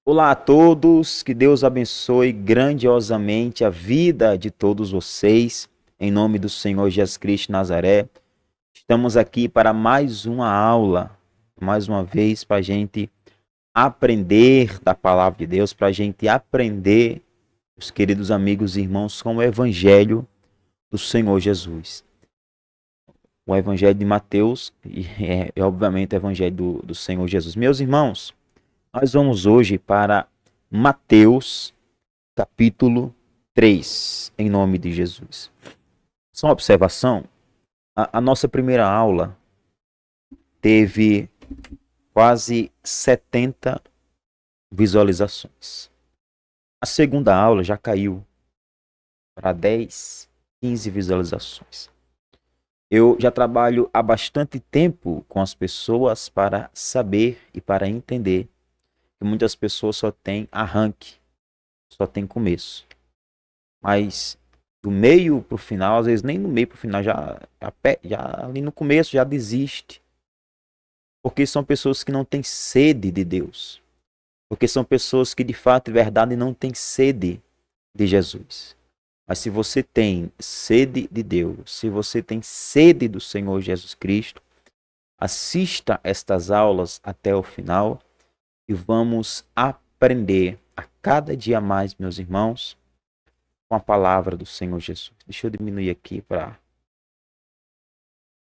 Olá a todos, que Deus abençoe grandiosamente a vida de todos vocês, em nome do Senhor Jesus Cristo de Nazaré. Estamos aqui para mais uma aula, mais uma vez, para a gente aprender da palavra de Deus, para a gente aprender, os queridos amigos e irmãos, com o Evangelho do Senhor Jesus. O Evangelho de Mateus e, obviamente, o Evangelho do Senhor Jesus. Meus irmãos, nós vamos hoje para Mateus, capítulo 3, em nome de Jesus. Só uma observação, a nossa primeira aula teve quase 70 visualizações. A segunda aula já caiu para 10, 15 visualizações. Eu já trabalho há bastante tempo com as pessoas para saber e para entender que muitas pessoas só têm arranque, só tem começo. Mas do meio para o final, às vezes nem no meio para o final, já ali no começo já desiste. Porque são pessoas que não têm sede de Deus. Porque são pessoas que de fato e verdade não têm sede de Jesus. Mas se você tem sede de Deus, se você tem sede do Senhor Jesus Cristo, assista estas aulas até o final e vamos aprender a cada dia mais, meus irmãos, com a palavra do Senhor Jesus. Deixa eu diminuir aqui para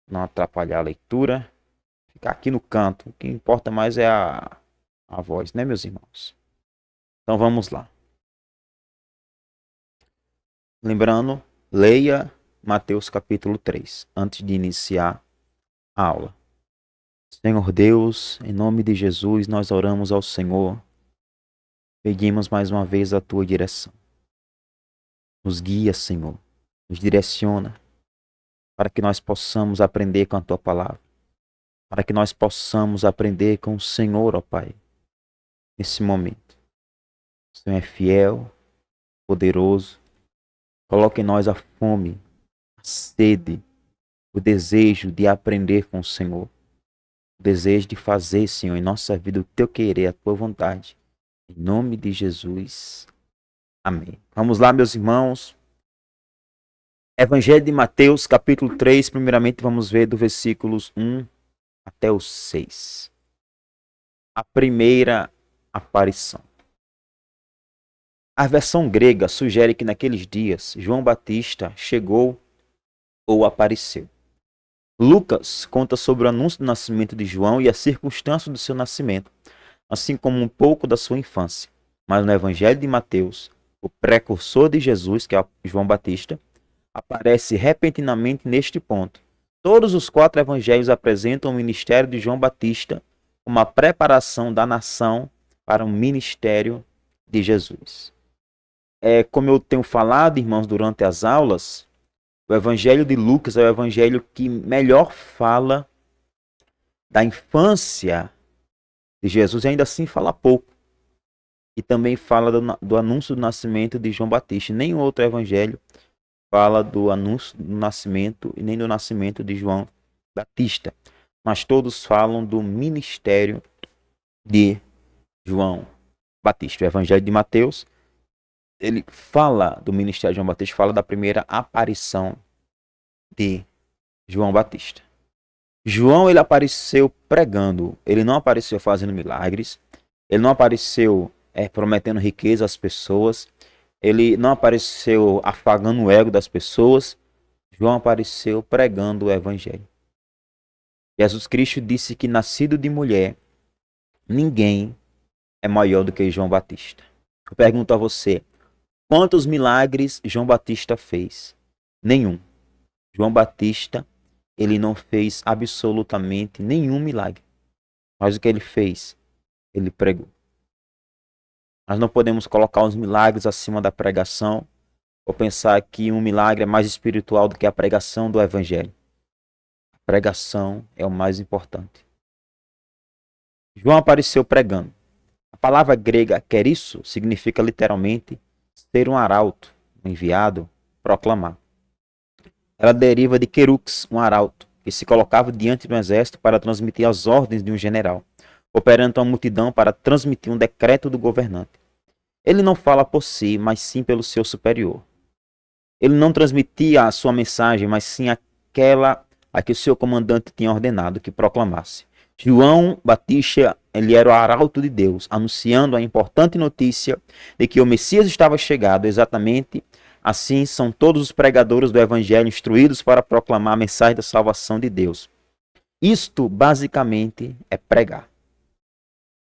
não atrapalhar a leitura. Ficar aqui no canto. O que importa mais é a voz, né, meus irmãos? Então vamos lá. Lembrando, leia Mateus capítulo 3, antes de iniciar a aula. Senhor Deus, em nome de Jesus, nós oramos ao Senhor. Pedimos mais uma vez a tua direção. Nos guia, Senhor. Nos direciona. Para que nós possamos aprender com a tua palavra. Para que nós possamos aprender com o Senhor, ó Pai. Nesse momento. O Senhor é fiel, poderoso. Coloque em nós a fome, a sede, o desejo de aprender com o Senhor. O desejo de fazer, Senhor, em nossa vida o teu querer, a tua vontade. Em nome de Jesus. Amém. Vamos lá, meus irmãos. Evangelho de Mateus, capítulo 3. Primeiramente, vamos ver do versículos 1 até o 6. A primeira aparição. A versão grega sugere que naqueles dias João Batista chegou ou apareceu. Lucas conta sobre o anúncio do nascimento de João e a circunstância do seu nascimento, assim como um pouco da sua infância. Mas no Evangelho de Mateus, o precursor de Jesus, que é João Batista, aparece repentinamente neste ponto. Todos os 4 evangelhos apresentam o ministério de João Batista como a preparação da nação para o ministério de Jesus. Como eu tenho falado, irmãos, durante as aulas, o Evangelho de Lucas é o evangelho que melhor fala da infância de Jesus e ainda assim fala pouco. E também fala do anúncio do nascimento de João Batista. Nenhum outro evangelho fala do anúncio do nascimento e nem do nascimento de João Batista. Mas todos falam do ministério de João Batista. O Evangelho de Mateus, ele fala do ministério de João Batista, fala da primeira aparição de João Batista. João, ele apareceu pregando, ele não apareceu fazendo milagres, ele não apareceu prometendo riqueza às pessoas, ele não apareceu afagando o ego das pessoas. João apareceu pregando o evangelho. Jesus Cristo disse que nascido de mulher, ninguém é maior do que João Batista. Eu pergunto a você, quantos milagres João Batista fez? Nenhum. João Batista, ele não fez absolutamente nenhum milagre. Mas o que ele fez? Ele pregou. Nós não podemos colocar os milagres acima da pregação ou pensar que um milagre é mais espiritual do que a pregação do evangelho. A pregação é o mais importante. João apareceu pregando. A palavra grega querisso significa literalmente ser um arauto, um enviado, proclamar. Ela deriva de querux, um arauto, que se colocava diante de um exército para transmitir as ordens de um general. operando uma multidão para transmitir um decreto do governante. Ele não fala por si, mas sim pelo seu superior. Ele não transmitia a sua mensagem, mas sim aquela a que o seu comandante tinha ordenado que proclamasse. João Batista, ele era o arauto de Deus, anunciando a importante notícia de que o Messias estava chegado. Exatamente assim são todos os pregadores do Evangelho instruídos para proclamar a mensagem da salvação de Deus. Isto, basicamente, é pregar.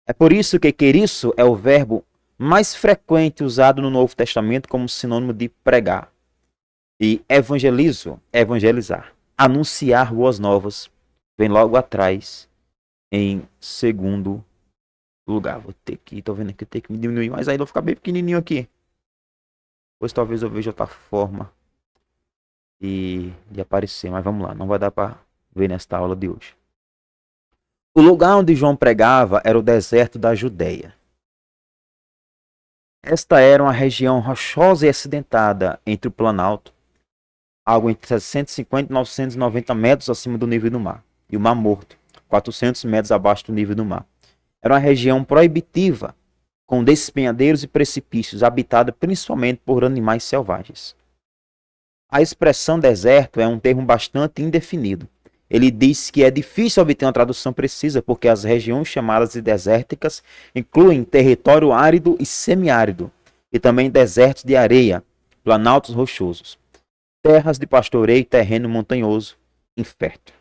É por isso que queriço é o verbo mais frequente usado no Novo Testamento como sinônimo de pregar. E evangelizo, evangelizar. Anunciar boas novas vem logo atrás em segundo lugar. Vou ter que, tô vendo aqui, ter que me diminuir, mas ainda vou ficar bem pequenininho aqui. Pois talvez eu veja outra forma de aparecer, mas vamos lá, não vai dar para ver nesta aula de hoje. O lugar onde João pregava era o deserto da Judéia. Esta era uma região rochosa e acidentada entre o Planalto, algo entre 750 e 990 metros acima do nível do mar, e o Mar Morto, 400 metros abaixo do nível do mar. Era uma região proibitiva, com despenhadeiros e precipícios, habitada principalmente por animais selvagens. A expressão deserto é um termo bastante indefinido. Ele diz que é difícil obter uma tradução precisa porque as regiões chamadas de desérticas incluem território árido e semiárido, e também desertos de areia, planaltos rochosos, terras de pastoreio e terreno montanhoso, infértil.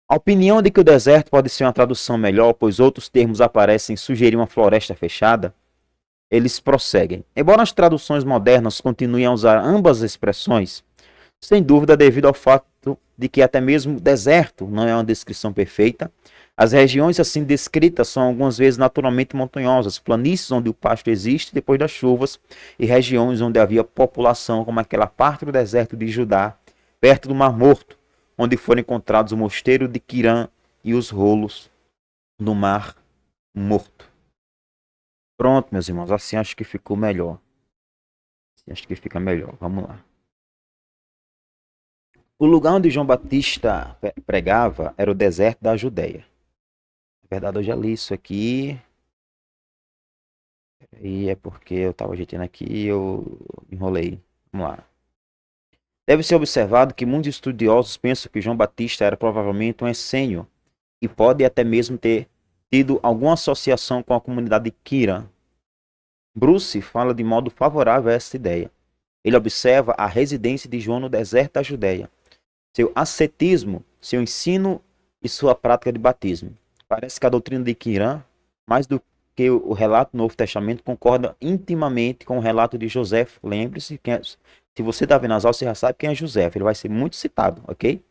A opinião de que o deserto pode ser uma tradução melhor, pois outros termos aparecem sugerir uma floresta fechada, eles prosseguem. Embora as traduções modernas continuem a usar ambas as expressões, sem dúvida devido ao fato de que até mesmo deserto não é uma descrição perfeita, as regiões assim descritas são algumas vezes naturalmente montanhosas, planícies onde o pasto existe depois das chuvas e regiões onde havia população, como aquela parte do deserto de Judá, perto do Mar Morto, onde foram encontrados o mosteiro de Quirã e os rolos no Mar Morto. Pronto, meus irmãos, assim acho que ficou melhor. Assim acho que fica melhor. Vamos lá. O lugar onde João Batista pregava era o deserto da Judéia. Na verdade, eu já li isso aqui. E é porque eu estava ajeitando aqui e eu me enrolei. Vamos lá. Deve ser observado que muitos estudiosos pensam que João Batista era provavelmente um essênio e pode até mesmo ter tido alguma associação com a comunidade de Quirã. Bruce fala de modo favorável a essa ideia. Ele observa a residência de João no deserto da Judéia, seu ascetismo, seu ensino e sua prática de batismo. Parece que a doutrina de Quirã, mais do que o relato do Novo Testamento, concorda intimamente com o relato de José. Lembre-se que se você está vendo as aulas, você já sabe quem é José. Ele vai ser muito citado, ok?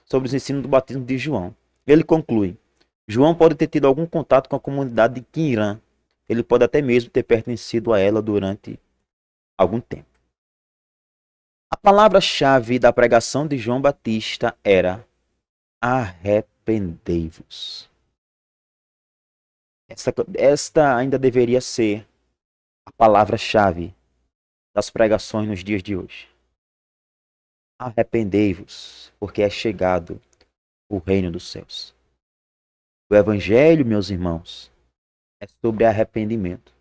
Sobre os ensinos do batismo de João. Ele conclui: João pode ter tido algum contato com a comunidade de Quirã. Ele pode até mesmo ter pertencido a ela durante algum tempo. A palavra-chave da pregação de João Batista era arrependei-vos. Esta ainda deveria ser a palavra-chave das pregações nos dias de hoje. Arrependei-vos, porque é chegado o reino dos céus. O Evangelho, meus irmãos, é sobre arrependimento.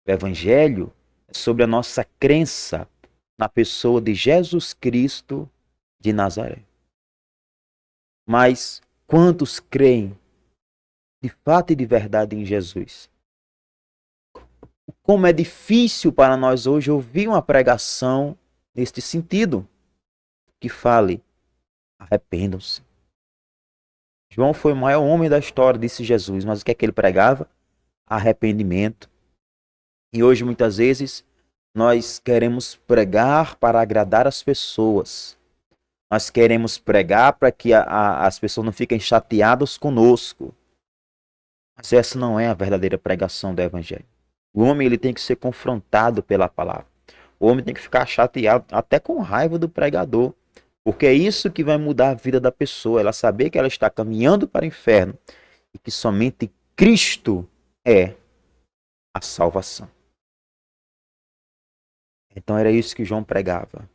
O Evangelho é sobre a nossa crença na pessoa de Jesus Cristo de Nazaré. Mas quantos creem de fato e de verdade em Jesus? Como é difícil para nós hoje ouvir uma pregação neste sentido, que fale, arrependam-se. João foi o maior homem da história, disse Jesus, mas o que é que ele pregava? Arrependimento. E hoje, muitas vezes, nós queremos pregar para agradar as pessoas. Nós queremos pregar para que as pessoas não fiquem chateadas conosco. Mas essa não é a verdadeira pregação do Evangelho. O homem ele tem que ser confrontado pela palavra. O homem tem que ficar chateado, até com raiva do pregador. Porque é isso que vai mudar a vida da pessoa. Ela saber que ela está caminhando para o inferno. E que somente Cristo é a salvação. Então era isso que João pregava.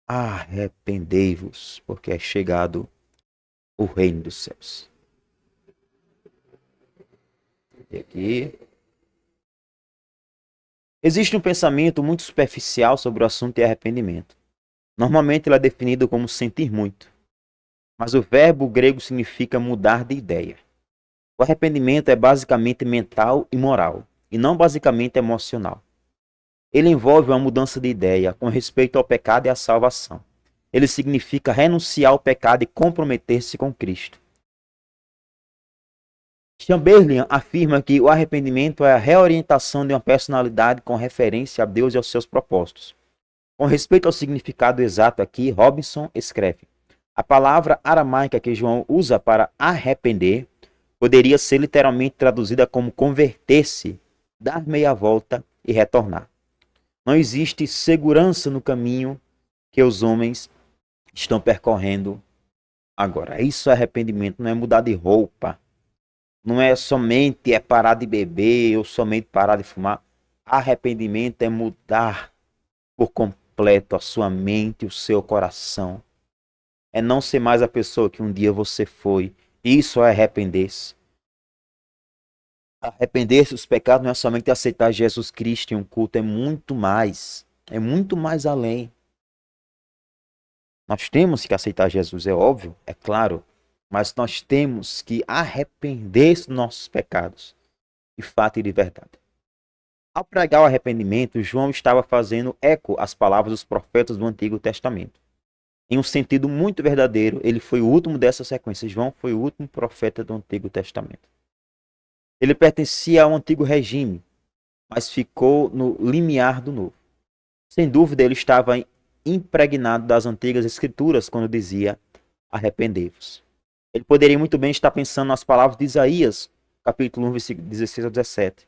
Arrependei-vos, porque é chegado o reino dos céus. Aqui. Existe um pensamento muito superficial sobre o assunto de arrependimento. Normalmente ele é definido como sentir muito, mas o verbo grego significa mudar de ideia. O arrependimento é basicamente mental e moral, e não basicamente emocional. Ele envolve uma mudança de ideia com respeito ao pecado e à salvação. Ele significa renunciar ao pecado e comprometer-se com Cristo. Chamberlain afirma que o arrependimento é a reorientação de uma personalidade com referência a Deus e aos seus propósitos. Com respeito ao significado exato aqui, Robinson escreve: a palavra aramaica que João usa para arrepender poderia ser literalmente traduzida como converter-se, dar meia volta e retornar. Não existe segurança no caminho que os homens estão percorrendo agora. Isso é arrependimento, não é mudar de roupa. Não é somente parar de beber ou somente parar de fumar. Arrependimento é mudar por completo a sua mente, o seu coração. É não ser mais a pessoa que um dia você foi. Isso é arrepender-se. Arrepender-se dos pecados não é somente aceitar Jesus Cristo em um culto, é muito mais. É muito mais além. Nós temos que aceitar Jesus, é óbvio, é claro. Mas nós temos que arrepender-se dos nossos pecados, de fato e de verdade. Ao pregar o arrependimento, João estava fazendo eco às palavras dos profetas do Antigo Testamento. Em um sentido muito verdadeiro, ele foi o último dessa sequência. João foi o último profeta do Antigo Testamento. Ele pertencia ao antigo regime, mas ficou no limiar do novo. Sem dúvida, ele estava impregnado das antigas escrituras quando dizia: arrependei-vos. Ele poderia muito bem estar pensando nas palavras de Isaías, capítulo 1, versículo 16 a 17.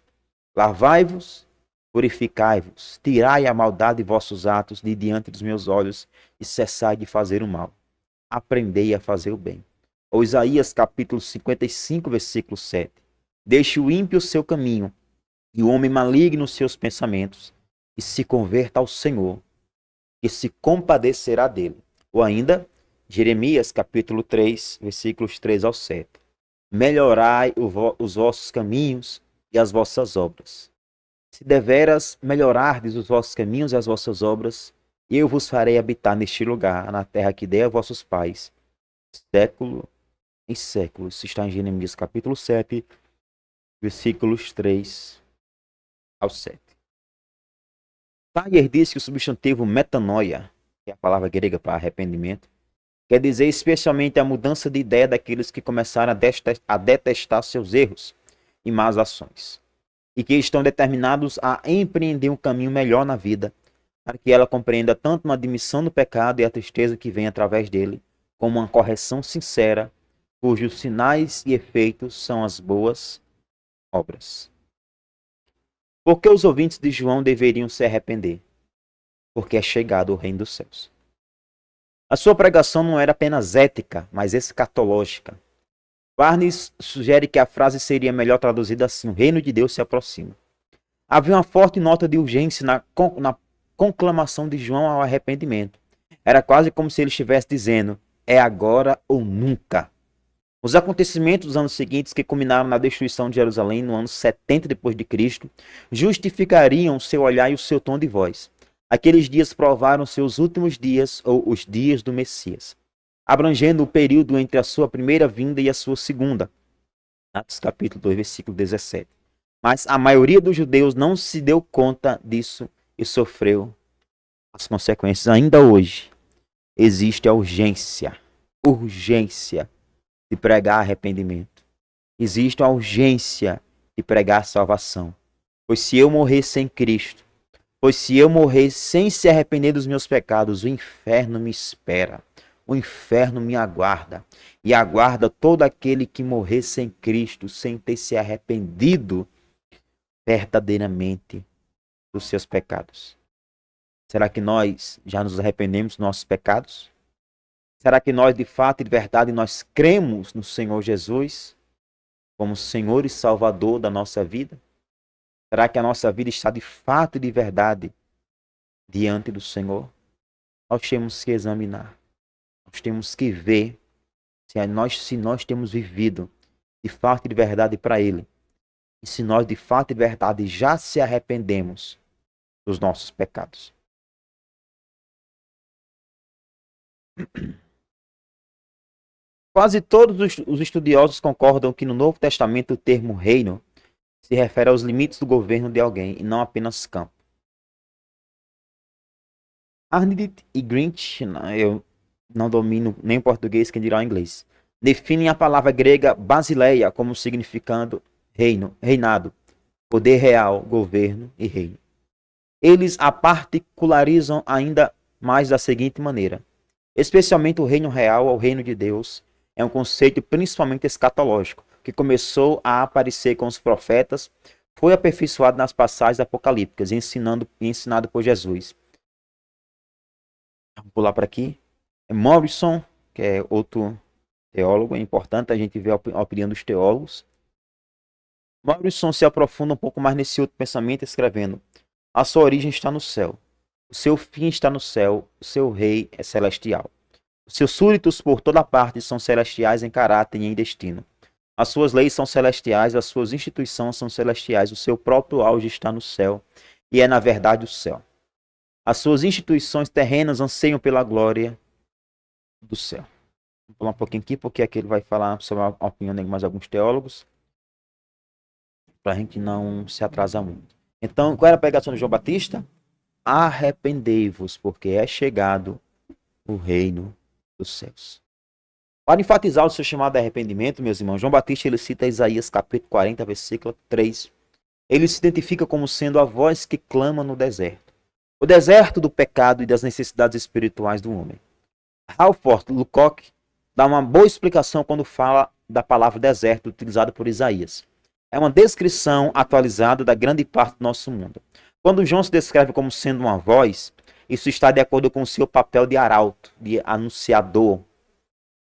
Lavai-vos, purificai-vos, tirai a maldade de vossos atos de diante dos meus olhos e cessai de fazer o mal. Aprendei a fazer o bem. Ou Isaías, capítulo 55, versículo 7. Deixe o ímpio o seu caminho e o homem maligno os seus pensamentos e se converta ao Senhor, que se compadecerá dele. Ou ainda, Jeremias, capítulo 3, versículos 3 ao 7. Melhorai os vossos caminhos e as vossas obras. Se deveras melhorardes os vossos caminhos e as vossas obras, eu vos farei habitar neste lugar, na terra que dei a vossos pais, século em século. Isso está em Jeremias, capítulo 7, versículos 3 ao 7. Tiger diz que o substantivo metanoia, que é a palavra grega para arrependimento, quer dizer especialmente a mudança de ideia daqueles que começaram a detestar seus erros e más ações, e que estão determinados a empreender um caminho melhor na vida, para que ela compreenda tanto uma admissão do pecado e a tristeza que vem através dele, como uma correção sincera, cujos sinais e efeitos são as boas obras. Por que os ouvintes de João deveriam se arrepender? Porque é chegado o reino dos céus. A sua pregação não era apenas ética, mas escatológica. Barnes sugere que a frase seria melhor traduzida assim: o reino de Deus se aproxima. Havia uma forte nota de urgência na conclamação de João ao arrependimento. Era quase como se ele estivesse dizendo: é agora ou nunca. Os acontecimentos dos anos seguintes, que culminaram na destruição de Jerusalém no ano 70 depois de Cristo, justificariam o seu olhar e o seu tom de voz. Aqueles dias provaram seus últimos dias, ou os dias do Messias, abrangendo o período entre a sua primeira vinda e a sua segunda. Atos capítulo 2, versículo 17. Mas a maioria dos judeus não se deu conta disso e sofreu as consequências. Ainda hoje existe a urgência de pregar arrependimento. Existe a urgência de pregar salvação. Pois se eu morrer sem Cristo, pois se eu morrer sem se arrepender dos meus pecados, o inferno me espera. O inferno me aguarda. E aguarda todo aquele que morrer sem Cristo, sem ter se arrependido verdadeiramente dos seus pecados. Será que nós já nos arrependemos dos nossos pecados? Será que nós, de fato e de verdade, nós cremos no Senhor Jesus como Senhor e Salvador da nossa vida? Será que a nossa vida está de fato e de verdade diante do Senhor? Nós temos que examinar. Nós temos que ver se nós temos vivido de fato e de verdade para Ele. e se nós de fato e verdade já se arrependemos dos nossos pecados. Quase todos os estudiosos concordam que no Novo Testamento o termo reino se refere aos limites do governo de alguém e não apenas campo. Arndt e Grinch, eu não domino nem o português, quem dirá o inglês, definem a palavra grega basileia como significando reino, reinado, poder real, governo e reino. Eles a particularizam ainda mais da seguinte maneira: especialmente o reino real ou reino de Deus é um conceito principalmente escatológico, que começou a aparecer com os profetas, foi aperfeiçoado nas passagens apocalípticas e ensinado por Jesus. Vamos pular para aqui. Morrison, que é outro teólogo, é importante a gente ver a opinião dos teólogos. Morrison se aprofunda um pouco mais nesse outro pensamento, escrevendo: a sua origem está no céu, o seu fim está no céu, o seu rei é celestial. Os seus súditos por toda parte são celestiais em caráter e em destino. As suas leis são celestiais, as suas instituições são celestiais, o seu próprio auge está no céu, e é na verdade o céu. As suas instituições terrenas anseiam pela glória do céu. Vou falar um pouquinho aqui, porque aqui ele vai falar sobre a opinião de mais alguns teólogos, para a gente não se atrasar muito. Então, qual era a pregação de João Batista? Arrependei-vos, porque é chegado o reino dos céus. Para enfatizar o seu chamado arrependimento, meus irmãos, João Batista ele cita Isaías capítulo 40, versículo 3. Ele se identifica como sendo a voz que clama no deserto. O deserto do pecado e das necessidades espirituais do homem. Halford Lucock dá uma boa explicação quando fala da palavra deserto utilizada por Isaías. É uma descrição atualizada da grande parte do nosso mundo. Quando João se descreve como sendo uma voz, isso está de acordo com o seu papel de arauto, de anunciador.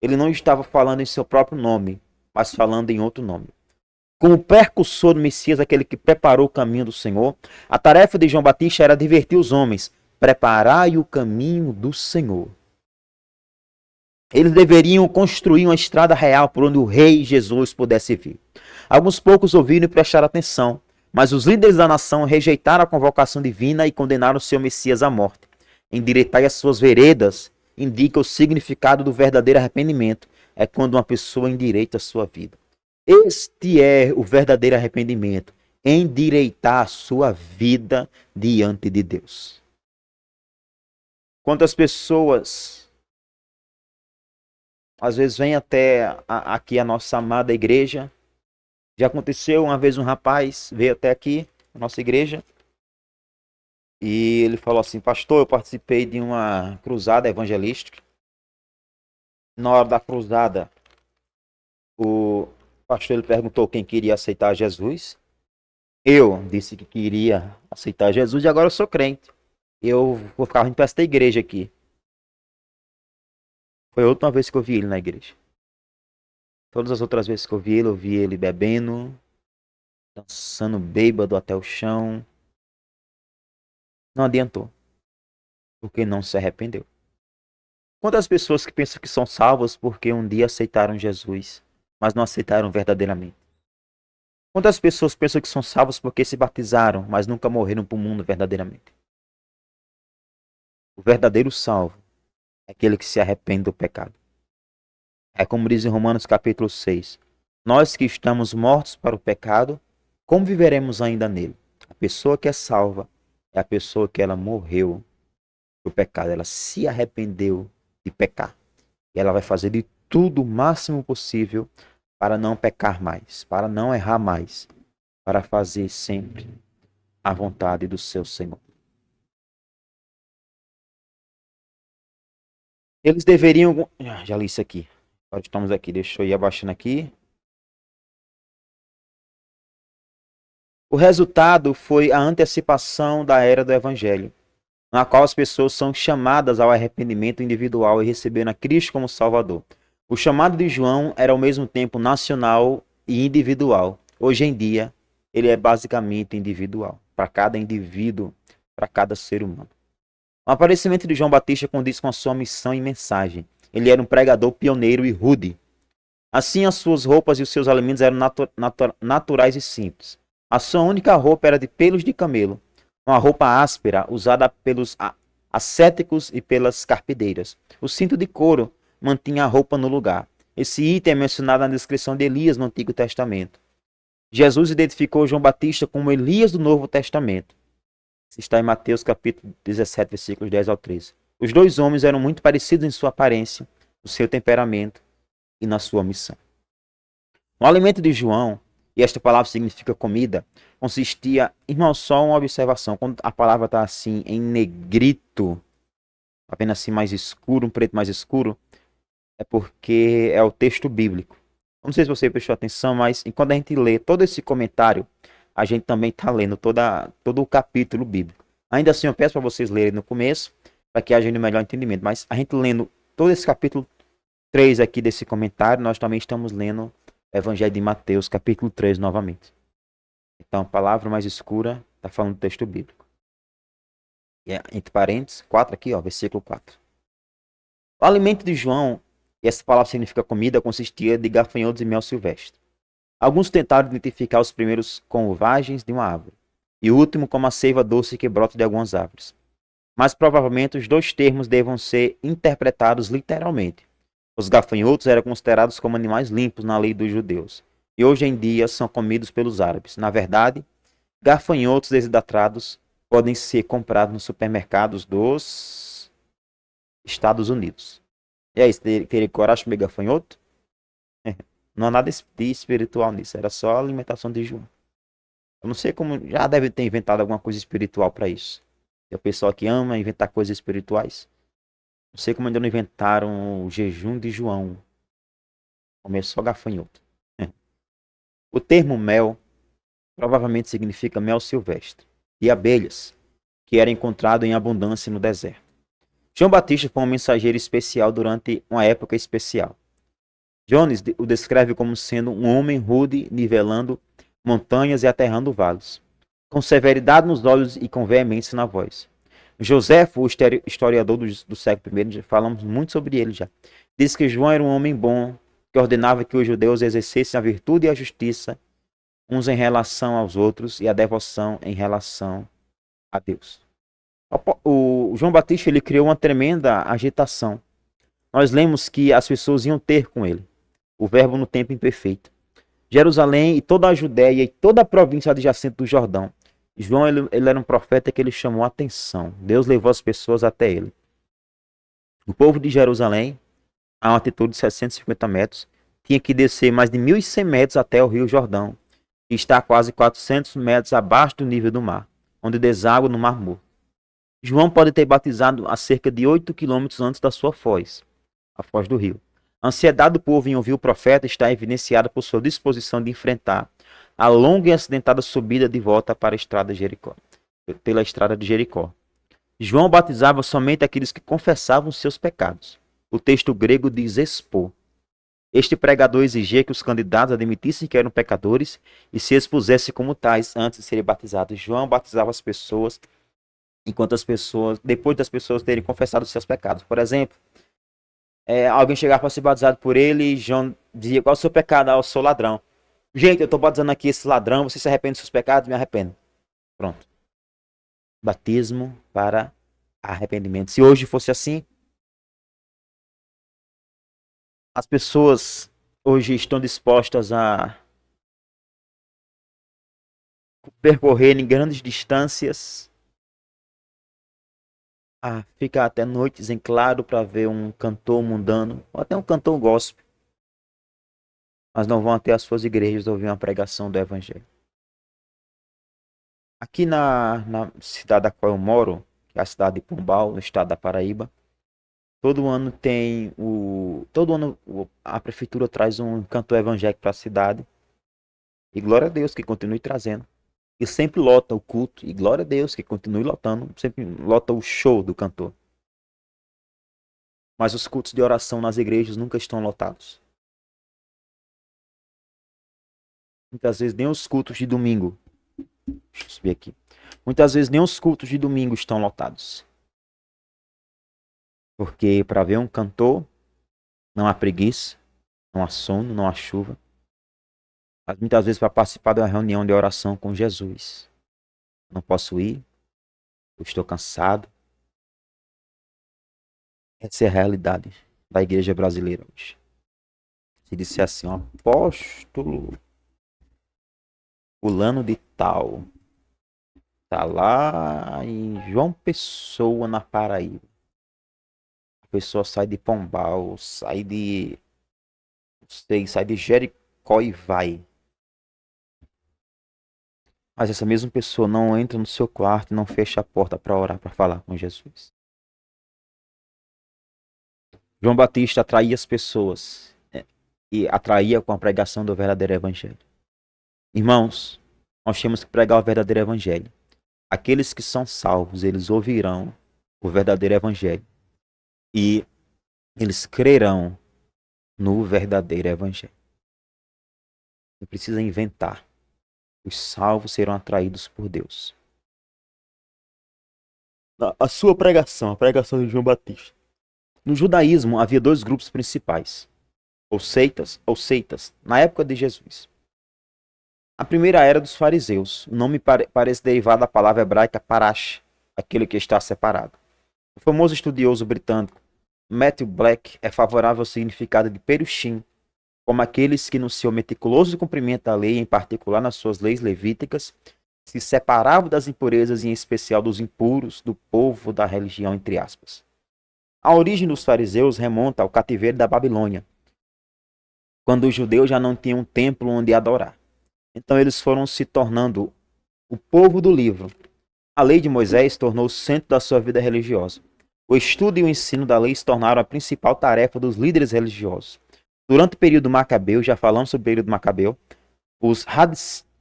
Ele não estava falando em seu próprio nome, mas falando em outro nome. Como percussor do Messias, aquele que preparou o caminho do Senhor, a tarefa de João Batista era advertir os homens: preparai o caminho do Senhor. Eles deveriam construir uma estrada real por onde o rei Jesus pudesse vir. Alguns poucos ouviram e prestaram atenção, mas os líderes da nação rejeitaram a convocação divina e condenaram o seu Messias à morte. Endireitai as suas veredas indica o significado do verdadeiro arrependimento. É quando uma pessoa endireita a sua vida. Este é o verdadeiro arrependimento. Endireitar a sua vida diante de Deus. Quantas pessoas às vezes vêm até aqui a nossa amada igreja. Já aconteceu uma vez um rapaz veio até aqui, a nossa igreja, e ele falou assim: pastor, eu participei de uma cruzada evangelística. Na hora da cruzada, o pastor ele perguntou quem queria aceitar Jesus. Eu disse que queria aceitar Jesus e agora eu sou crente. Eu vou ficar em esta igreja aqui. Foi a última vez que eu vi ele na igreja. Todas as outras vezes que eu vi ele bebendo, dançando bêbado até o chão. Não adiantou, porque não se arrependeu. Quantas pessoas que pensam que são salvas porque um dia aceitaram Jesus, mas não aceitaram verdadeiramente? Quantas pessoas pensam que são salvas porque se batizaram, mas nunca morreram para o mundo verdadeiramente? O verdadeiro salvo é aquele que se arrepende do pecado. É como diz em Romanos capítulo 6. Nós que estamos mortos para o pecado, como viveremos ainda nele? A pessoa que é salva é a pessoa que ela morreu para o pecado. Ela se arrependeu de pecar. E ela vai fazer de tudo o máximo possível para não pecar mais, para não errar mais, para fazer sempre a vontade do seu Senhor. Eles deveriam... Já li isso aqui. Agora estamos aqui. Deixa eu ir abaixando aqui. O resultado foi a antecipação da era do Evangelho, na qual as pessoas são chamadas ao arrependimento individual e receberam a Cristo como Salvador. O chamado de João era ao mesmo tempo nacional e individual. Hoje em dia, ele é basicamente individual, para cada indivíduo, para cada ser humano. O aparecimento de João Batista condiz com a sua missão e mensagem. Ele era um pregador pioneiro e rude. Assim, as suas roupas e os seus alimentos eram naturais e simples. A sua única roupa era de pelos de camelo, uma roupa áspera usada pelos ascéticos e pelas carpideiras. O cinto de couro mantinha a roupa no lugar. Esse item é mencionado na descrição de Elias no Antigo Testamento. Jesus identificou João Batista como Elias do Novo Testamento. Isso está em Mateus capítulo 17, versículos 10 ao 13. Os dois homens eram muito parecidos em sua aparência, no seu temperamento e na sua missão. O alimento de João, e esta palavra significa comida, consistia, irmão, só uma observação. Quando a palavra está assim em negrito, apenas assim mais escuro, um preto mais escuro, é porque é o texto bíblico. Não sei se você prestou atenção, mas enquanto a gente lê todo esse comentário, a gente também está lendo todo o capítulo bíblico. Ainda assim, eu peço para vocês lerem no começo, para que haja um melhor entendimento. Mas a gente lendo todo esse capítulo 3 aqui desse comentário, nós também estamos lendo o Evangelho de Mateus, capítulo 3, novamente. Então, a palavra mais escura está falando do texto bíblico. E entre parênteses, 4 aqui, ó, versículo 4. O alimento de João, e essa palavra significa comida, consistia de gafanhotos e mel silvestre. Alguns tentaram identificar os primeiros como vagens de uma árvore, e o último como a seiva doce que brota de algumas árvores. Mas provavelmente os dois termos devam ser interpretados literalmente. Os gafanhotos eram considerados como animais limpos na lei dos judeus, e hoje em dia são comidos pelos árabes. Na verdade, gafanhotos desidratados podem ser comprados nos supermercados dos Estados Unidos. E aí, você teria coragem de comer gafanhoto? Não há nada de espiritual nisso, era só a alimentação de João. Eu não sei como, já deve ter inventado alguma coisa espiritual para isso. É o pessoal que ama inventar coisas espirituais. Não sei como ainda não inventaram o jejum de João. Comer só gafanhoto. O termo mel provavelmente significa mel silvestre e abelhas, que era encontrado em abundância no deserto. João Batista foi um mensageiro especial durante uma época especial. Jones o descreve como sendo um homem rude, nivelando montanhas e aterrando vales, com severidade nos olhos e com veemência na voz. Joséfo, o historiador do século I, falamos muito sobre ele já, diz que João era um homem bom, que ordenava que os judeus exercessem a virtude e a justiça, uns em relação aos outros, e a devoção em relação a Deus. O João Batista ele criou uma tremenda agitação. Nós lemos que as pessoas iam ter com ele o verbo no tempo imperfeito. Jerusalém e toda a Judéia e toda a província adjacente do Jordão. João ele era um profeta que ele chamou a atenção. Deus levou as pessoas até ele. O povo de Jerusalém, a uma altitude de 750 metros, tinha que descer mais de 1.100 metros até o rio Jordão, que está a quase 400 metros abaixo do nível do mar, onde deságua no Mar Morto. João pode ter batizado a cerca de 8 quilômetros antes da sua foz, a foz do rio. A ansiedade do povo em ouvir o profeta está evidenciada por sua disposição de enfrentar a longa e acidentada subida de volta para a estrada de Jericó, pela estrada de Jericó. João batizava somente aqueles que confessavam seus pecados. O texto grego diz expor. Este pregador exigia que os candidatos admitissem que eram pecadores e se expusessem como tais antes de serem batizados. João batizava as pessoas enquanto as pessoas, depois das pessoas terem confessado os seus pecados. Por exemplo, alguém chegar para ser batizado por ele e João dizia: qual é o seu pecado? Ah, eu sou ladrão. Gente, eu estou batizando aqui esse ladrão, você se arrepende dos seus pecados? Me arrependo. Pronto. Batismo para arrependimento. Se hoje fosse assim, as pessoas hoje estão dispostas a percorrerem grandes distâncias, a ficar até noites em claro para ver um cantor mundano, ou até um cantor gospel, mas não vão até as suas igrejas ouvir uma pregação do Evangelho. Aqui na cidade da qual eu moro, que é a cidade de Pombal, no estado da Paraíba, todo ano a prefeitura traz um cantor evangélico para a cidade. E glória a Deus que continue trazendo. E sempre lota o culto. E glória a Deus que continue lotando. Sempre lota o show do cantor. Mas os cultos de oração nas igrejas nunca estão lotados. Muitas vezes nem os cultos de domingo. Deixa eu subir aqui. Muitas vezes nem os cultos de domingo estão lotados. Porque para ver um cantor, não há preguiça, não há sono, não há chuva. Mas muitas vezes para participar de uma reunião de oração com Jesus. Não posso ir, eu estou cansado. Essa é a realidade da igreja brasileira hoje. Se disser assim, ó, apóstolo fulano de tal, tá lá em João Pessoa, na Paraíba. A pessoa sai de Pombal, sai de Jericó e vai. Mas essa mesma pessoa não entra no seu quarto e não fecha a porta para orar, para falar com Jesus. João Batista atraía as pessoas, e atraía com a pregação do verdadeiro evangelho. Irmãos, nós temos que pregar o verdadeiro evangelho. Aqueles que são salvos, eles ouvirão o verdadeiro evangelho e eles crerão no verdadeiro evangelho. Não precisa inventar. Os salvos serão atraídos por Deus. A sua pregação, a pregação de João Batista. No judaísmo havia dois grupos principais, ou seitas, na época de Jesus. A primeira era dos fariseus. O nome parece derivado da palavra hebraica parash, aquele que está separado. O famoso estudioso britânico Matthew Black é favorável ao significado de perushim, como aqueles que no seu meticuloso cumprimento da lei, em particular nas suas leis levíticas, se separavam das impurezas e em especial dos impuros do povo da religião, entre aspas. A origem dos fariseus remonta ao cativeiro da Babilônia, quando os judeus já não tinham um templo onde adorar. Então eles foram se tornando o povo do livro. A lei de Moisés tornou o centro da sua vida religiosa. O estudo e o ensino da lei se tornaram a principal tarefa dos líderes religiosos. Durante o período macabeu, já falamos sobre o período macabeu, os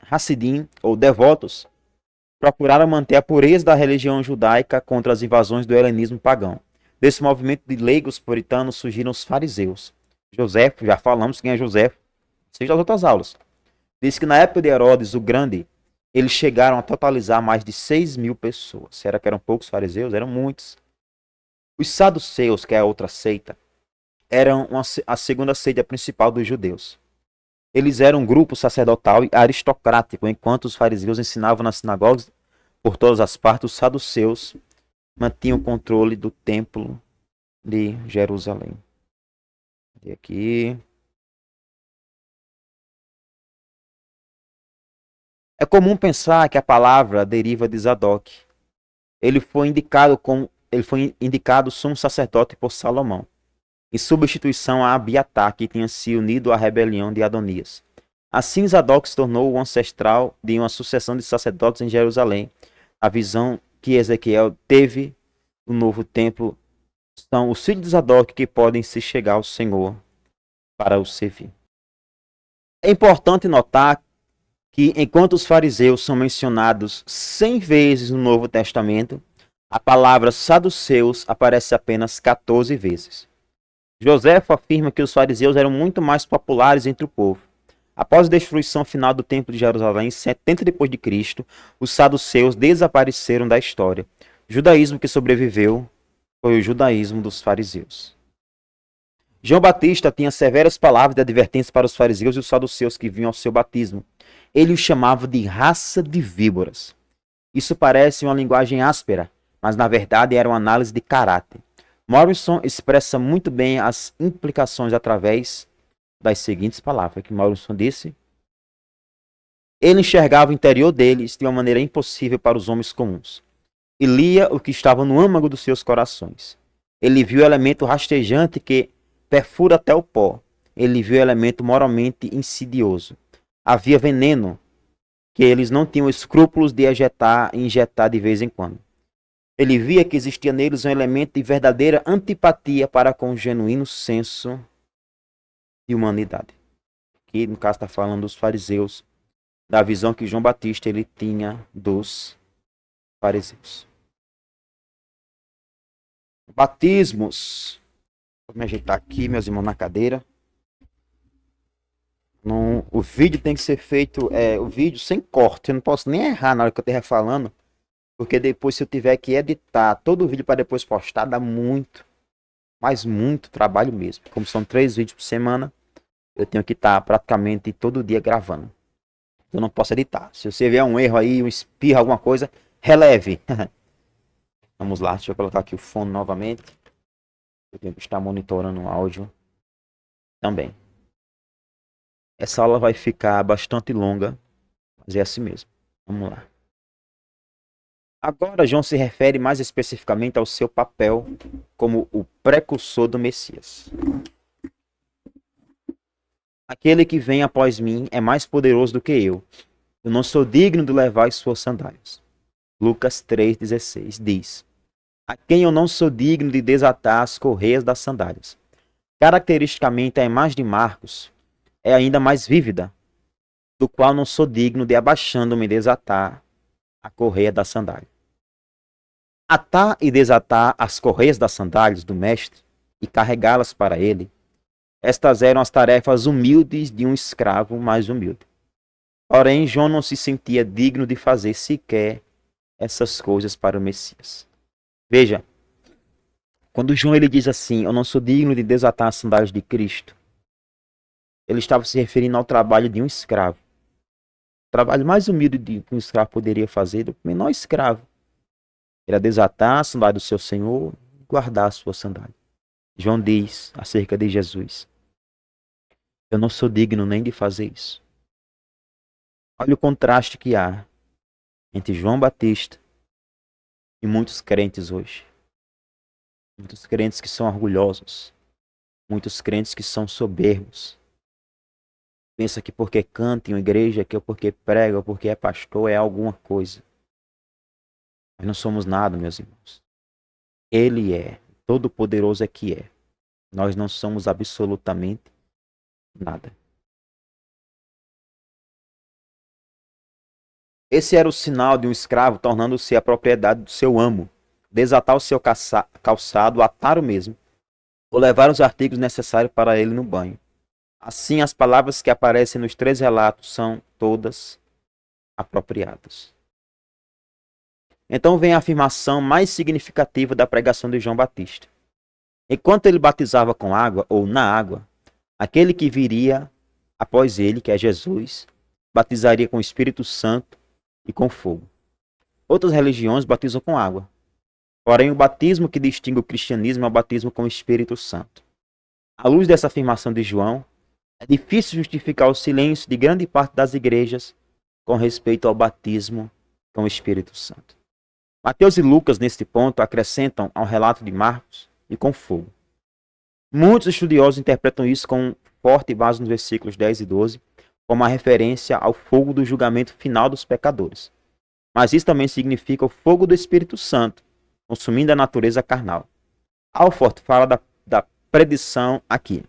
Hassidim, ou devotos, procuraram manter a pureza da religião judaica contra as invasões do helenismo pagão. Desse movimento de leigos puritanos surgiram os fariseus. José, já falamos quem é José, seja as outras aulas. Diz que na época de Herodes o Grande, eles chegaram a totalizar mais de 6.000 pessoas. Será que eram poucos fariseus? Eram muitos. Os saduceus, que é a outra seita, eram a segunda seita principal dos judeus. Eles eram um grupo sacerdotal e aristocrático, enquanto os fariseus ensinavam nas sinagogas por todas as partes, os saduceus mantinham o controle do templo de Jerusalém. E aqui. É comum pensar que a palavra deriva de Zadok. Ele foi indicado sumo sacerdote por Salomão, em substituição a Abiatar, que tinha se unido à rebelião de Adonias. Assim, Zadok se tornou o ancestral de uma sucessão de sacerdotes em Jerusalém. A visão que Ezequiel teve do novo templo são os filhos de Zadok que podem se chegar ao Senhor para o servir. É importante notar que, enquanto os fariseus são mencionados 100 vezes no Novo Testamento, a palavra saduceus aparece apenas 14 vezes. Joséfo afirma que os fariseus eram muito mais populares entre o povo. Após a destruição final do Templo de Jerusalém, em 70 depois de Cristo, os saduceus desapareceram da história. O judaísmo que sobreviveu foi o judaísmo dos fariseus. João Batista tinha severas palavras de advertência para os fariseus e os saduceus que vinham ao seu batismo. Ele os chamava de raça de víboras. Isso parece uma linguagem áspera, mas na verdade era uma análise de caráter. Morrison expressa muito bem as implicações através das seguintes palavras que Morrison disse. Ele enxergava o interior deles de uma maneira impossível para os homens comuns. E lia o que estava no âmago dos seus corações. Ele viu o elemento rastejante que perfura até o pó. Ele viu o elemento moralmente insidioso. Havia veneno que eles não tinham escrúpulos de injetar de vez em quando. Ele via que existia neles um elemento de verdadeira antipatia para com o genuíno senso de humanidade. Aqui, no caso, está falando dos fariseus, da visão que João Batista ele tinha dos fariseus. Batismos. Vou me ajeitar aqui, meus irmãos, na cadeira. O vídeo tem que ser feito, o vídeo sem corte. Eu não posso nem errar na hora que eu estiver falando, porque depois, se eu tiver que editar todo o vídeo para depois postar, dá muito, mas muito trabalho mesmo. Como são 3 vídeos por semana, eu tenho que estar praticamente todo dia gravando. Eu não posso editar. Se você vê um erro aí, um espirro, alguma coisa, releve. Vamos lá, deixa eu colocar aqui o fone novamente. Eu tenho que estar monitorando o áudio também. Essa aula vai ficar bastante longa, mas é assim mesmo. Vamos lá. Agora, João se refere mais especificamente ao seu papel como o precursor do Messias. Aquele que vem após mim é mais poderoso do que eu. Eu não sou digno de levar as suas sandálias. Lucas 3,16 diz: a quem eu não sou digno de desatar as correias das sandálias. Caracteristicamente, a imagem de Marcos é ainda mais vívida, do qual não sou digno de, abaixando-me, desatar a correia da sandália. Atar e desatar as correias das sandálias do mestre e carregá-las para ele, estas eram as tarefas humildes de um escravo mais humilde. Porém, João não se sentia digno de fazer sequer essas coisas para o Messias. Veja, quando João ele diz assim, eu não sou digno de desatar as sandálias de Cristo, ele estava se referindo ao trabalho de um escravo. O trabalho mais humilde que um escravo poderia fazer, do menor escravo, era desatar a sandália do seu Senhor e guardar a sua sandália. João diz acerca de Jesus, eu não sou digno nem de fazer isso. Olha o contraste que há entre João Batista e muitos crentes hoje. Muitos crentes que são orgulhosos. Muitos crentes que são soberbos. Pensa que porque canta em uma igreja, que ou porque prega, ou porque é pastor, é alguma coisa. Nós não somos nada, meus irmãos. Ele é. Todo-Poderoso é que é. Nós não somos absolutamente nada. Esse era o sinal de um escravo tornando-se a propriedade do seu amo. Desatar o seu calçado, atar o mesmo, ou levar os artigos necessários para ele no banho. Assim, as palavras que aparecem nos três relatos são todas apropriadas. Então vem a afirmação mais significativa da pregação de João Batista. Enquanto ele batizava com água ou na água, aquele que viria após ele, que é Jesus, batizaria com o Espírito Santo e com fogo. Outras religiões batizam com água. Porém, o batismo que distingue o cristianismo é o batismo com o Espírito Santo. À luz dessa afirmação de João, é difícil justificar o silêncio de grande parte das igrejas com respeito ao batismo com o Espírito Santo. Mateus e Lucas, neste ponto, acrescentam ao relato de Marcos e com fogo. Muitos estudiosos interpretam isso com forte base nos versículos 10 e 12, como uma referência ao fogo do julgamento final dos pecadores. Mas isso também significa o fogo do Espírito Santo, consumindo a natureza carnal. Alford fala da predição aqui.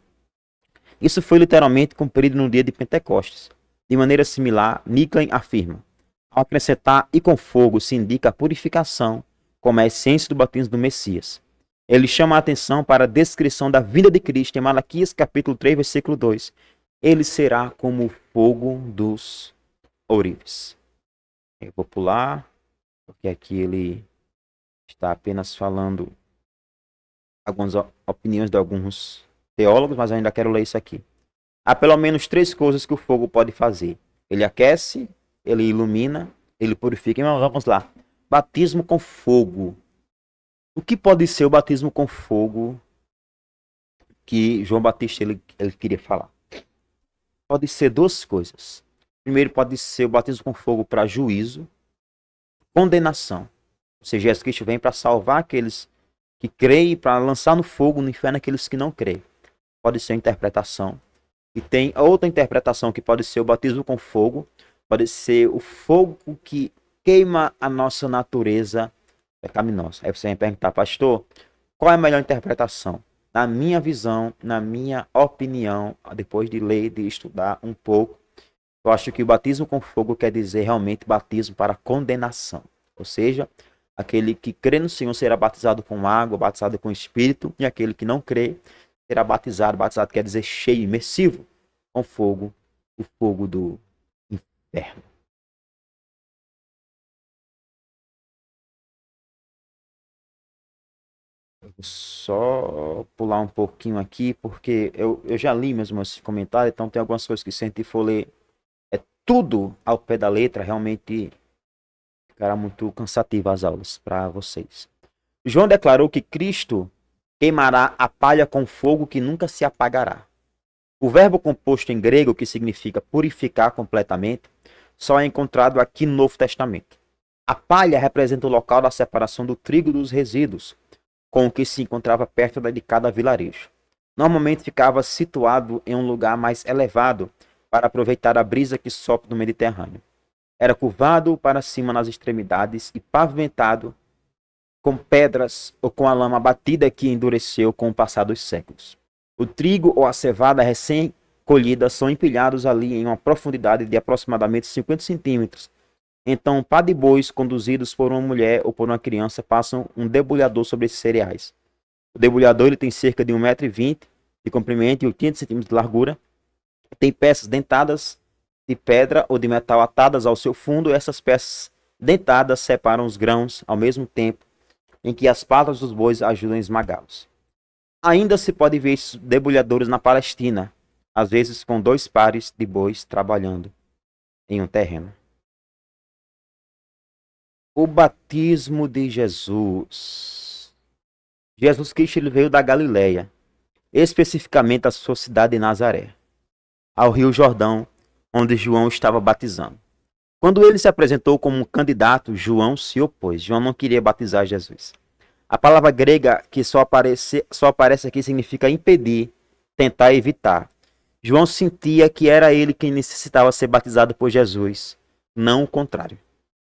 Isso foi literalmente cumprido no dia de Pentecostes. De maneira similar, Nicklin afirma: ao acrescentar e com fogo se indica a purificação, como a essência do batismo do Messias. Ele chama a atenção para a descrição da vinda de Cristo em Malaquias capítulo 3, versículo 2. Ele será como o fogo dos ourives. É popular, porque aqui ele está apenas falando algumas opiniões de alguns teólogos, mas eu ainda quero ler isso aqui. Há pelo menos três coisas que o fogo pode fazer. Ele aquece, ele ilumina, ele purifica. Então, vamos lá. Batismo com fogo. O que pode ser o batismo com fogo que João Batista ele queria falar? Pode ser duas coisas. Primeiro, pode ser o batismo com fogo para juízo, condenação. Ou seja, Jesus Cristo vem para salvar aqueles que creem e para lançar no fogo, no inferno, aqueles que não creem. Pode ser interpretação. E tem outra interpretação que pode ser o batismo com fogo, pode ser o fogo que queima a nossa natureza pecaminosa. Aí você vai me perguntar, pastor, qual é a melhor interpretação? Na minha visão, na minha opinião, depois de ler, de estudar um pouco, eu acho que o batismo com fogo quer dizer realmente batismo para condenação. Ou seja, aquele que crê no Senhor será batizado com água, batizado com Espírito, e aquele que não crê será batizado. Batizado quer dizer cheio, imersivo, com fogo, o fogo do inferno. Vou só pular um pouquinho aqui, porque eu já li mesmo esse comentário, então tem algumas coisas que se a gente for ler tudo ao pé da letra, realmente ficará muito cansativo as aulas para vocês. João declarou que Cristo queimará a palha com fogo que nunca se apagará. O verbo composto em grego, que significa purificar completamente, só é encontrado aqui no Novo Testamento. A palha representa o local da separação do trigo dos resíduos, com o que se encontrava perto de cada vilarejo. Normalmente ficava situado em um lugar mais elevado para aproveitar a brisa que sopra no Mediterrâneo. Era curvado para cima nas extremidades e pavimentado com pedras ou com a lama batida que endureceu com o passar dos séculos. O trigo ou a cevada recém-colhida são empilhados ali em uma profundidade de aproximadamente 50 centímetros. Então, pá de bois conduzidos por uma mulher ou por uma criança passam um debulhador sobre esses cereais. O debulhador ele tem cerca de 1,20 m de comprimento e 80 centímetros de largura. Tem peças dentadas de pedra ou de metal atadas ao seu fundo. E essas peças dentadas separam os grãos ao mesmo tempo em que as patas dos bois ajudam a esmagá-los. Ainda se pode ver esses debulhadores na Palestina, às vezes com 2 pares de bois trabalhando em um terreno. O batismo de Jesus. Jesus Cristo ele veio da Galileia, especificamente da sua cidade de Nazaré, ao Rio Jordão, onde João estava batizando. Quando ele se apresentou como um candidato, João se opôs. João não queria batizar Jesus. A palavra grega que só aparece aqui significa impedir, tentar evitar. João sentia que era ele quem necessitava ser batizado por Jesus, não o contrário.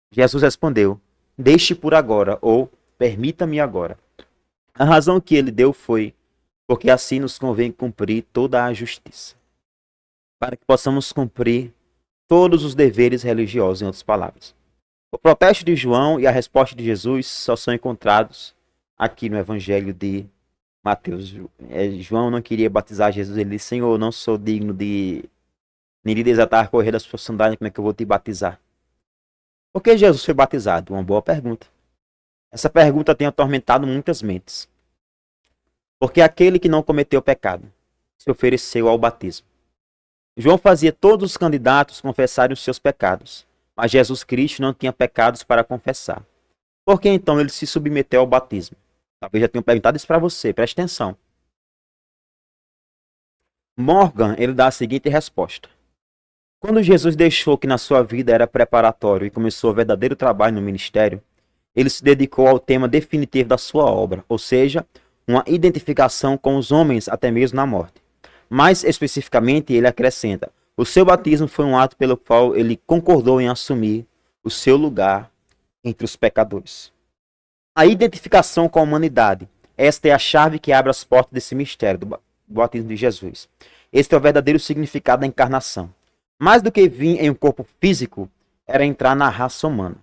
Jesus respondeu: deixe por agora, ou permita-me agora. A razão que ele deu foi porque assim nos convém cumprir toda a justiça, para que possamos cumprir todos os deveres religiosos, em outras palavras. O protesto de João e a resposta de Jesus só são encontrados aqui no Evangelho de Mateus. João não queria batizar Jesus, ele disse: Senhor, não sou digno de nem de desatar a correr das suas sandálias, como é que eu vou te batizar? Por que Jesus foi batizado? Uma boa pergunta. Essa pergunta tem atormentado muitas mentes. Porque aquele que não cometeu pecado se ofereceu ao batismo. João fazia todos os candidatos confessarem os seus pecados, mas Jesus Cristo não tinha pecados para confessar. Por que então ele se submeteu ao batismo? Talvez já tenham perguntado isso para você, preste atenção. Morgan, ele dá a seguinte resposta. Quando Jesus deixou que na sua vida era preparatório e começou o verdadeiro trabalho no ministério, ele se dedicou ao tema definitivo da sua obra, ou seja, uma identificação com os homens até mesmo na morte. Mais especificamente, ele acrescenta: o seu batismo foi um ato pelo qual ele concordou em assumir o seu lugar entre os pecadores. A identificação com a humanidade. Esta é a chave que abre as portas desse mistério do batismo de Jesus. Este é o verdadeiro significado da encarnação. Mais do que vir em um corpo físico, era entrar na raça humana.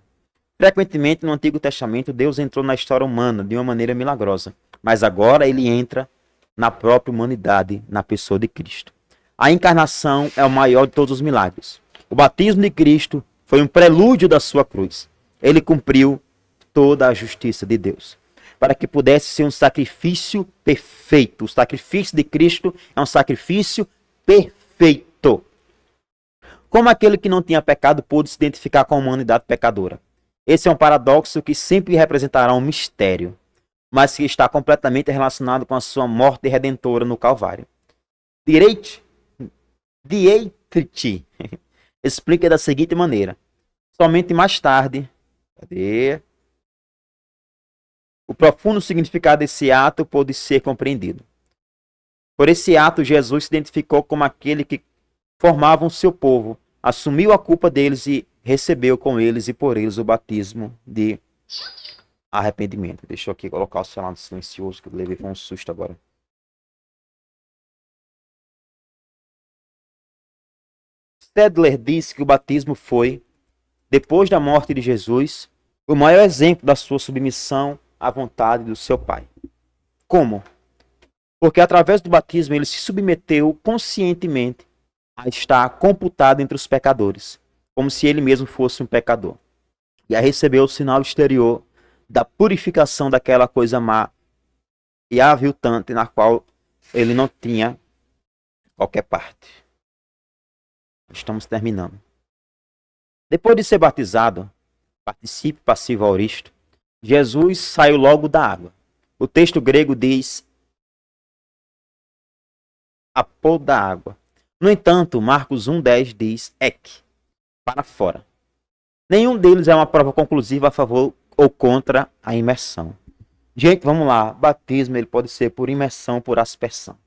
Frequentemente no Antigo Testamento, Deus entrou na história humana de uma maneira milagrosa, mas agora ele entra na própria humanidade, na pessoa de Cristo. A encarnação é o maior de todos os milagres. O batismo de Cristo foi um prelúdio da sua cruz. Ele cumpriu toda a justiça de Deus, para que pudesse ser um sacrifício perfeito. O sacrifício de Cristo é um sacrifício perfeito. Como aquele que não tinha pecado pôde se identificar com a humanidade pecadora? Esse é um paradoxo que sempre representará um mistério, mas que está completamente relacionado com a sua morte redentora no Calvário. Dietrich explica da seguinte maneira: somente mais tarde, o profundo significado desse ato pôde ser compreendido. Por esse ato, Jesus se identificou como aquele que formava o seu povo, assumiu a culpa deles e recebeu com eles e por eles o batismo de arrependimento. Deixa eu aqui colocar o celular silencioso, que eu levei um susto agora. Stedler diz que o batismo foi, depois da morte de Jesus, o maior exemplo da sua submissão à vontade do seu Pai. Como? Porque através do batismo ele se submeteu conscientemente a estar computado entre os pecadores, como se ele mesmo fosse um pecador, e a receber o sinal exterior da purificação daquela coisa má e a aviltante na qual ele não tinha qualquer parte. Estamos terminando. Depois de ser batizado, participe passivo auristo, Jesus saiu logo da água. O texto grego diz apô da água. No entanto, Marcos 1,10 diz ek, para fora. Nenhum deles é uma prova conclusiva a favor ou contra a imersão. Gente, vamos lá. Batismo ele pode ser por imersão, por aspersão.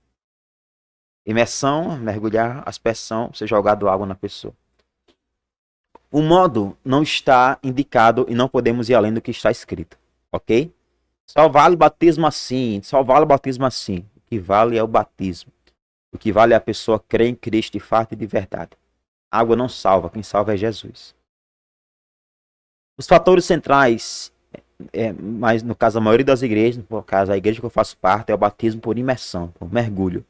Imersão, mergulhar, aspersão, ser jogado água na pessoa. O modo não está indicado e não podemos ir além do que está escrito, ok? Só vale batismo assim, só vale batismo assim. O que vale é o batismo. O que vale é a pessoa crer em Cristo de fato e de verdade. A água não salva, quem salva é Jesus. Os fatores centrais, mas no caso a maioria das igrejas, no caso a igreja que eu faço parte, é o batismo por imersão, por mergulho.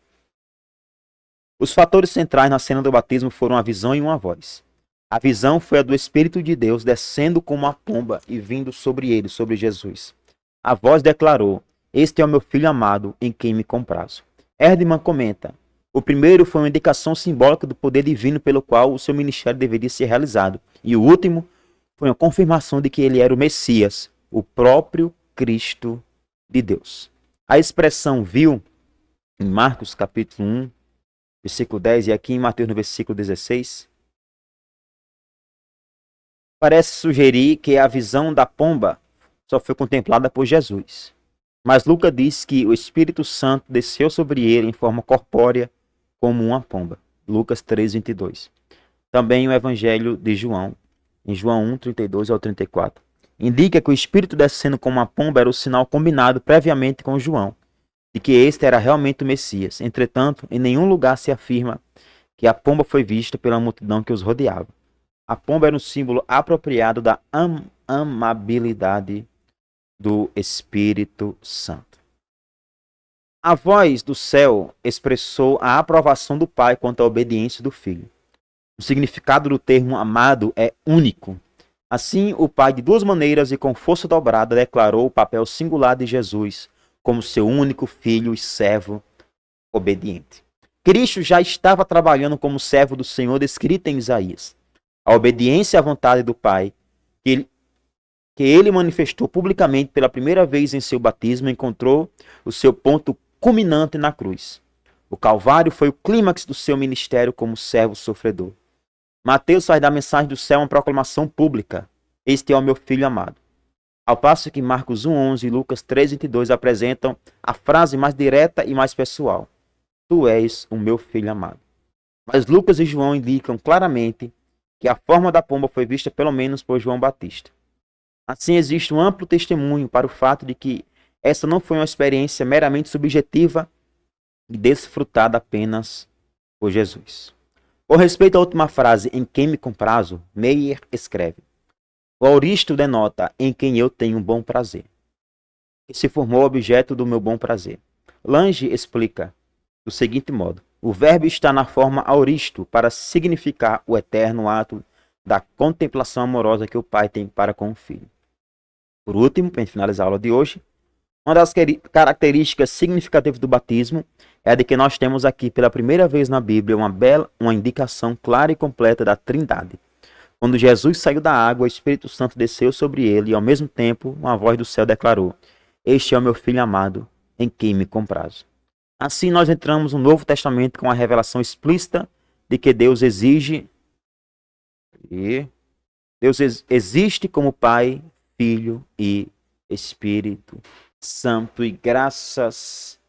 Os fatores centrais na cena do batismo foram a visão e uma voz. A visão foi a do Espírito de Deus descendo como uma pomba e vindo sobre ele, sobre Jesus. A voz declarou: "Este é o meu filho amado, em quem me comprazo." Erdmann comenta: o primeiro foi uma indicação simbólica do poder divino pelo qual o seu ministério deveria ser realizado. E o último foi uma confirmação de que ele era o Messias, o próprio Cristo de Deus. A expressão viu, em Marcos capítulo 1, versículo 10, e aqui em Mateus no versículo 16, parece sugerir que a visão da pomba só foi contemplada por Jesus. Mas Lucas diz que o Espírito Santo desceu sobre ele em forma corpórea como uma pomba. Lucas 3:22. Também o Evangelho de João, em João 1:32 ao 34, indica que o Espírito descendo como uma pomba era o sinal combinado previamente com João, de que este era realmente o Messias. Entretanto, em nenhum lugar se afirma que a pomba foi vista pela multidão que os rodeava. A pomba era um símbolo apropriado da amabilidade do Espírito Santo. A voz do céu expressou a aprovação do Pai quanto à obediência do Filho. O significado do termo amado é único. Assim, o Pai, de duas maneiras e com força dobrada, declarou o papel singular de Jesus como seu único filho e servo obediente. Cristo já estava trabalhando como servo do Senhor, descrito em Isaías. A obediência à vontade do Pai, que ele manifestou publicamente pela primeira vez em seu batismo, encontrou o seu ponto culminante na cruz. O Calvário foi o clímax do seu ministério como servo sofredor. Mateus faz da mensagem do céu uma proclamação pública: "Este é o meu filho amado." Ao passo que Marcos 1:11 e Lucas 3:22 apresentam a frase mais direta e mais pessoal: "Tu és o meu filho amado." Mas Lucas e João indicam claramente que a forma da pomba foi vista pelo menos por João Batista. Assim, existe um amplo testemunho para o fato de que essa não foi uma experiência meramente subjetiva e desfrutada apenas por Jesus. Com respeito à última frase, "em quem me comprazo", Meyer escreve: "O auristo denota em quem eu tenho um bom prazer, que se formou objeto do meu bom prazer." Lange explica do seguinte modo: o verbo está na forma auristo para significar o eterno ato da contemplação amorosa que o pai tem para com o filho. Por último, para finalizar a aula de hoje, uma das características significativas do batismo é a de que nós temos aqui pela primeira vez na Bíblia uma indicação clara e completa da Trindade. Quando Jesus saiu da água, o Espírito Santo desceu sobre ele e ao mesmo tempo uma voz do céu declarou: "Este é o meu filho amado, em quem me comprazo." Assim nós entramos no Novo Testamento com a revelação explícita de que Deus existe como Pai, Filho e Espírito Santo. E graças